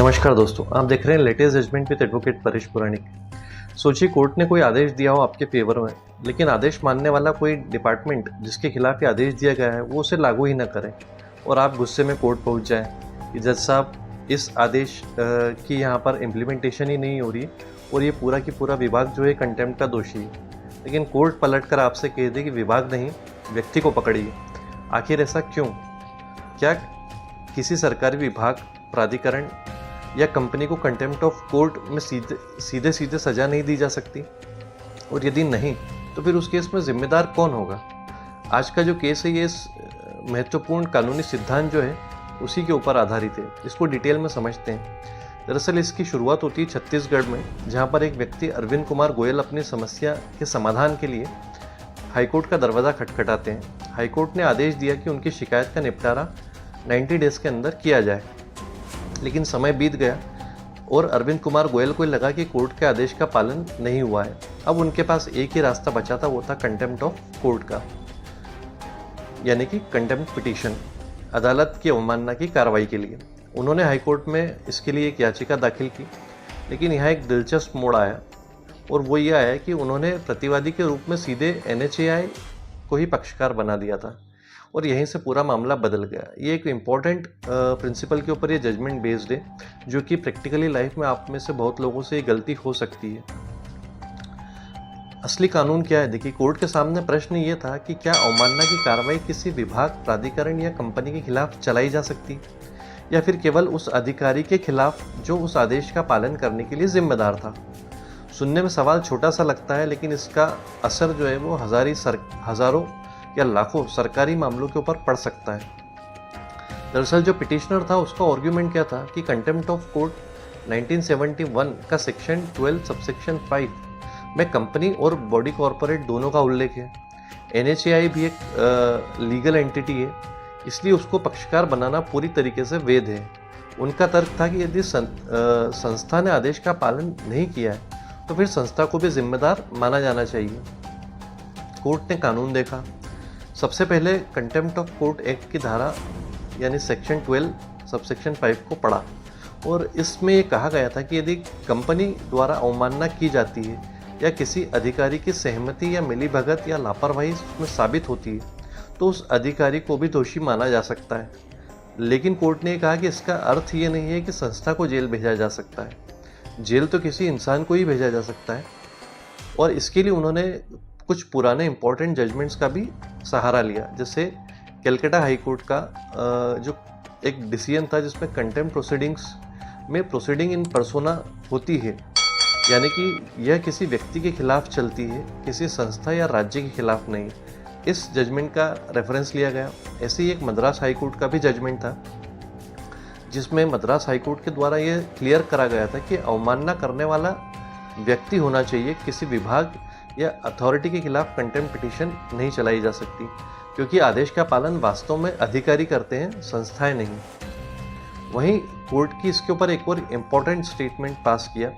नमस्कार दोस्तों, आप देख रहे हैं latest judgement with advocate Paresh Puranik. सोचिए कोर्ट ने कोई आदेश दिया हो आपके फेवर में, लेकिन आदेश मानने वाला कोई डिपार्टमेंट जिसके खिलाफ ये आदेश दिया गया है वो उसे लागू ही ना करे और आप गुस्से में कोर्ट पहुंच जाएं कि जज साहब इस आदेश की यहाँ पर इम्प्लीमेंटेशन ही नहीं हो रही और ये पूरा की पूरा विभाग जो है कंटेम्प्ट का दोषी है। लेकिन कोर्ट पलट कर आपसे कह दे कि विभाग नहीं, व्यक्ति को पकड़िए। आखिर ऐसा क्यों? क्या किसी सरकारी विभाग, प्राधिकरण या कंपनी को कंटेम्प्ट ऑफ कोर्ट में सीधे सज़ा नहीं दी जा सकती? और यदि नहीं तो फिर उस केस में जिम्मेदार कौन होगा? आज का जो केस है ये महत्वपूर्ण कानूनी सिद्धांत जो है उसी के ऊपर आधारित है। इसको डिटेल में समझते हैं। दरअसल इसकी शुरुआत होती है छत्तीसगढ़ में, जहाँ पर एक व्यक्ति अरविंद कुमार गोयल अपनी समस्या के समाधान के लिए हाईकोर्ट का दरवाज़ा खटखटाते हैं। हाईकोर्ट ने आदेश दिया कि उनकी शिकायत का निपटारा 90 डेज़ के अंदर किया जाए, लेकिन समय बीत गया और अरविंद कुमार गोयल को लगा कि कोर्ट के आदेश का पालन नहीं हुआ है। अब उनके पास एक ही रास्ता बचा था, वो था कंटेम्प्ट ऑफ कोर्ट का, यानी कि कंटेम्प्ट पिटीशन, अदालत की अवमानना की कार्रवाई के लिए। उन्होंने हाईकोर्ट में इसके लिए एक याचिका दाखिल की, लेकिन यहाँ एक दिलचस्प मोड़ आया और वो ये आया कि उन्होंने प्रतिवादी के रूप में सीधे NHAI को ही पक्षकार बना दिया था और यहीं से पूरा मामला बदल गया। ये एक इम्पॉर्टेंट प्रिंसिपल के ऊपर ये जजमेंट बेस्ड है, जो कि प्रैक्टिकली लाइफ में आप में से बहुत लोगों से ये गलती हो सकती है। असली कानून क्या है? देखिए, कोर्ट के सामने प्रश्न ये था कि क्या अवमानना की कार्रवाई किसी विभाग, प्राधिकरण या कंपनी के खिलाफ चलाई जा सकती या फिर केवल उस अधिकारी के खिलाफ जो उस आदेश का पालन करने के लिए जिम्मेदार था। सुनने में सवाल छोटा सा लगता है, लेकिन इसका असर जो है वो हजारों या लाखों सरकारी मामलों के ऊपर पड़ सकता है। दरअसल जो पिटिशनर था उसका आर्ग्यूमेंट क्या था कि कंटेम्प्ट ऑफ कोर्ट 1971 का सेक्शन 12 सबसेक्शन 5 में कंपनी और बॉडी कॉरपोरेट दोनों का उल्लेख है। NHAI भी एक लीगल एंटिटी है, इसलिए उसको पक्षकार बनाना पूरी तरीके से वैध है। उनका तर्क था कि यदि संस्था ने आदेश का पालन नहीं किया है तो फिर संस्था को भी जिम्मेदार माना जाना चाहिए। कोर्ट ने कानून देखा। सबसे पहले कंटेम्प्ट ऑफ कोर्ट एक्ट की धारा यानी सेक्शन 12 सबसेक्शन 5 को पढ़ा और इसमें ये कहा गया था कि यदि कंपनी द्वारा अवमानना की जाती है या किसी अधिकारी की सहमति या मिलीभगत या लापरवाही उसमें साबित होती है तो उस अधिकारी को भी दोषी माना जा सकता है। लेकिन कोर्ट ने कहा कि इसका अर्थ ये नहीं है कि संस्था को जेल भेजा जा सकता है। जेल तो किसी इंसान को ही भेजा जा सकता है और इसके लिए उन्होंने कुछ पुराने इंपॉर्टेंट जजमेंट्स का भी सहारा लिया। जैसे कलकत्ता हाई कोर्ट का जो एक डिसीजन था जिसमें कंटेम्प्ट प्रोसीडिंग्स में प्रोसीडिंग इन पर्सोना होती है, यानी कि यह किसी व्यक्ति के खिलाफ चलती है, किसी संस्था या राज्य के खिलाफ नहीं। इस जजमेंट का रेफरेंस लिया गया। ऐसे ही एक मद्रास हाई कोर्ट का भी जजमेंट था जिसमें मद्रास हाई कोर्ट के द्वारा यह क्लियर करा गया था कि अवमानना करने वाला व्यक्ति होना चाहिए, किसी विभाग या अथॉरिटी के खिलाफ कंटेम्प्ट पिटीशन नहीं चलाई जा सकती, क्योंकि आदेश का पालन वास्तव में अधिकारी करते हैं, संस्थाएं नहीं। वहीं कोर्ट की इसके ऊपर एक और इम्पोर्टेंट स्टेटमेंट पास किया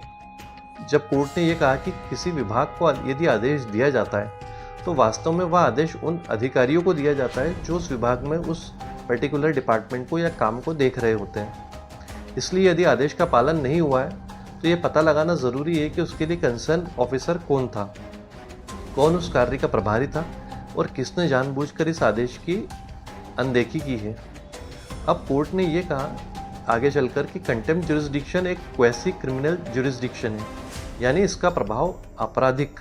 जब कोर्ट ने यह कहा कि किसी विभाग को यदि आदेश दिया जाता है तो वास्तव में वह आदेश उन अधिकारियों को दिया जाता है जो उस विभाग में उस पर्टिकुलर डिपार्टमेंट को या काम को देख रहे होते हैं। इसलिए यदि आदेश का पालन नहीं हुआ है तो ये पता लगाना ज़रूरी है कि उसके लिए कंसर्न ऑफिसर कौन था, कौन उस कार्य का प्रभारी था और किसने जानबूझकर इस आदेश की अनदेखी की है। अब कोर्ट ने यह कहा आगे चलकर कि कंटेम्प्ट ज्यूरिसडिक्शन एक क्वेसी क्रिमिनल ज्यूरिसडिक्शन है, यानी इसका प्रभाव आपराधिक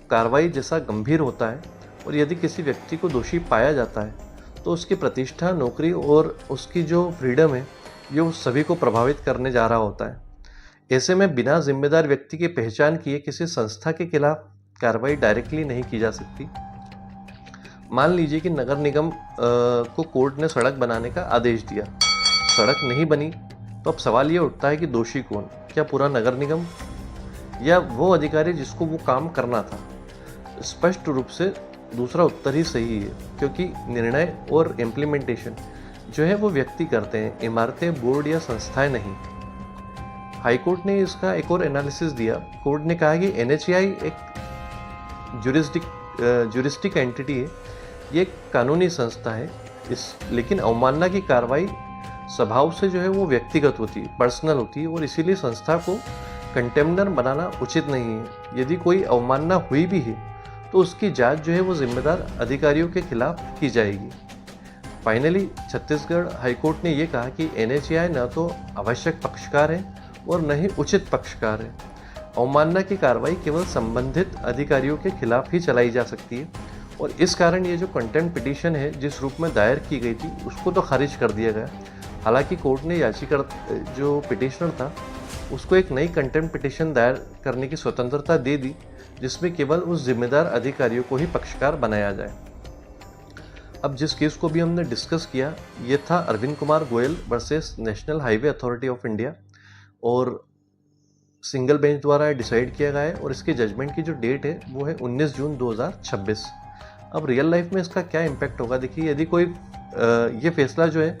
कार्रवाई जैसा गंभीर होता है और यदि किसी व्यक्ति को दोषी पाया जाता है तो उसकी प्रतिष्ठा, नौकरी और उसकी जो फ्रीडम है ये उस सभी को प्रभावित करने जा रहा होता है। ऐसे में बिना जिम्मेदार व्यक्ति की पहचान किए किसी संस्था के खिलाफ कार्रवाई डायरेक्टली नहीं की जा सकती। मान लीजिए कि नगर निगम को कोर्ट ने सड़क बनाने का आदेश दिया, सड़क नहीं बनी, तो अब सवाल ये उठता है कि दोषी कौन? क्या पूरा नगर निगम या वो अधिकारी जिसको वो काम करना था? स्पष्ट रूप से दूसरा उत्तर ही सही है, क्योंकि निर्णय और इम्प्लीमेंटेशन जो है वो व्यक्ति करते हैं, इमारतें, बोर्ड या संस्थाएं नहीं। हाईकोर्ट ने इसका एक और एनालिसिस दिया। कोर्ट ने कहा कि NHAI एक ज्यूरिस्टिक एंटिटी है, ये एक कानूनी संस्था है, लेकिन अवमानना की कार्रवाई स्वभाव से जो है वो व्यक्तिगत होती है, पर्सनल होती है, और इसीलिए संस्था को कंटेम्नर बनाना उचित नहीं है। यदि कोई अवमानना हुई भी है तो उसकी जांच जो है वो जिम्मेदार अधिकारियों के खिलाफ की जाएगी। फाइनली छत्तीसगढ़ हाईकोर्ट ने ये कहा कि एनएचएआई न तो आवश्यक पक्षकार है और न ही उचित पक्षकार है। अवमानना की कार्रवाई केवल संबंधित अधिकारियों के खिलाफ ही चलाई जा सकती है, और इस कारण ये जो कंटेम्प्ट पिटीशन है जिस रूप में दायर की गई थी उसको तो खारिज कर दिया गया। हालांकि कोर्ट ने याचिका जो पिटिशनर था उसको एक नई कंटेम्प्ट पिटीशन दायर करने की स्वतंत्रता दे दी, जिसमें केवल उस जिम्मेदार अधिकारियों को ही पक्षकार बनाया जाए। अब जिस केस को भी हमने डिस्कस किया ये था Arvind Kumar Goyal versus National Highway Authority of India, और सिंगल बेंच द्वारा डिसाइड किया गया है, और इसके जजमेंट की जो डेट है वो है 19 जून 2026। अब रियल लाइफ में इसका क्या इम्पैक्ट होगा, देखिए यदि कोई ये फैसला जो है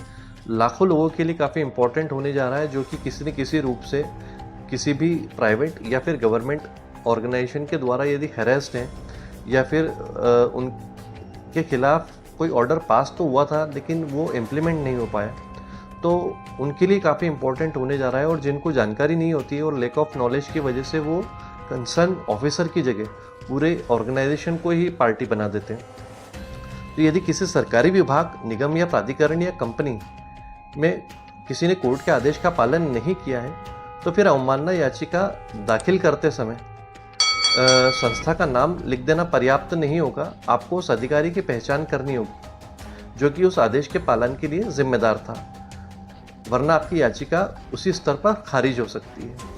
लाखों लोगों के लिए काफ़ी इम्पोर्टेंट होने जा रहा है, जो कि किसी न किसी रूप से किसी भी प्राइवेट या फिर गवर्नमेंट ऑर्गेनाइजेशन के द्वारा यदि हैरेस्ड हैं, या फिर उनके खिलाफ कोई ऑर्डर पास तो हुआ था लेकिन वो इम्प्लीमेंट नहीं हो पाया, तो उनके लिए काफ़ी इम्पोर्टेंट होने जा रहा है। और जिनको जानकारी नहीं होती है और लैक ऑफ नॉलेज की वजह से वो कंसर्न ऑफिसर की जगह पूरे ऑर्गेनाइजेशन को ही पार्टी बना देते हैं। तो यदि किसी सरकारी विभाग, निगम या प्राधिकरण या कंपनी में किसी ने कोर्ट के आदेश का पालन नहीं किया है तो फिर अवमानना याचिका दाखिल करते समय संस्था का नाम लिख देना पर्याप्त नहीं होगा। आपको उस अधिकारी की पहचान करनी होगी जो कि उस आदेश के पालन के लिए जिम्मेदार था, वरना आपकी याचिका उसी स्तर पर खारिज हो सकती है।